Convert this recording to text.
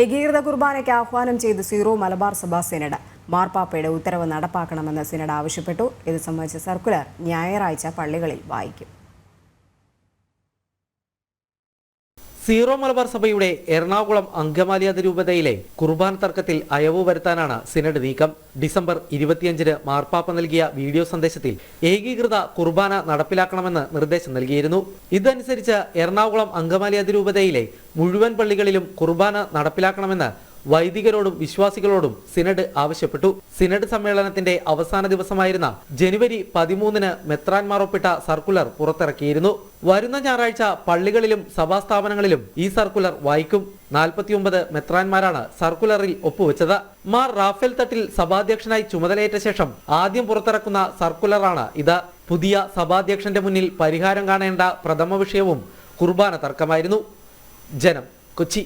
ഏകീകൃത കുർബാനയ്ക്ക് ആഹ്വാനം ചെയ്ത് സീറോ മലബാർ സഭ സിനഡ് മാർപ്പാപ്പയുടെ ഉത്തരവ് നടപ്പാക്കണമെന്ന് സിനഡ് ആവശ്യപ്പെട്ടു. ഇത് സംബന്ധിച്ച സർക്കുലർ ഞായറാഴ്ച പള്ളികളിൽ വായിക്കും. സീറോ മലബാർ സഭയുടെ എറണാകുളം അങ്കമാലി അതിരൂപതയിലെ കുർബാന തർക്കത്തിൽ അയവ് വരുത്താനാണ് സിനഡ് നീക്കം. ഡിസംബർ 25-ന് മാർപ്പാപ്പ നൽകിയ വീഡിയോ സന്ദേശത്തിൽ ഏകീകൃത കുർബാന നടപ്പിലാക്കണമെന്ന് നിർദ്ദേശം നൽകിയിരുന്നു. ഇതനുസരിച്ച് എറണാകുളം അങ്കമാലി അതിരൂപതയിലെ മുഴുവൻ പള്ളികളിലും കുർബാന നടപ്പിലാക്കണമെന്ന് വൈദികരോടും വിശ്വാസികളോടും സിനഡ് ആവശ്യപ്പെട്ടു. സിനഡ് സമ്മേളനത്തിന്റെ അവസാന ദിവസമായിരുന്ന ജനുവരി 13-ന് മെത്രാൻമാർ ഒപ്പിട്ട സർക്കുലർ പുറത്തിറക്കിയിരുന്നു. വരുന്ന ഞായറാഴ്ച പള്ളികളിലും സഭാസ്ഥാപനങ്ങളിലും ഈ സർക്കുലർ വായിക്കും. 49 മെത്രാൻമാരാണ് സർക്കുലറിൽ ഒപ്പുവെച്ചത്. മാർ റാഫേൽ തട്ടിൽ സഭാധ്യക്ഷനായി ചുമതലയേറ്റ ശേഷം ആദ്യം പുറത്തിറക്കുന്ന സർക്കുലറാണ് ഇത്. പുതിയ സഭാധ്യക്ഷന്റെ മുന്നിൽ പരിഹാരം കാണേണ്ട പ്രഥമ വിഷയവും കുർബാന തർക്കമായിരുന്നു. ജനം, കൊച്ചി.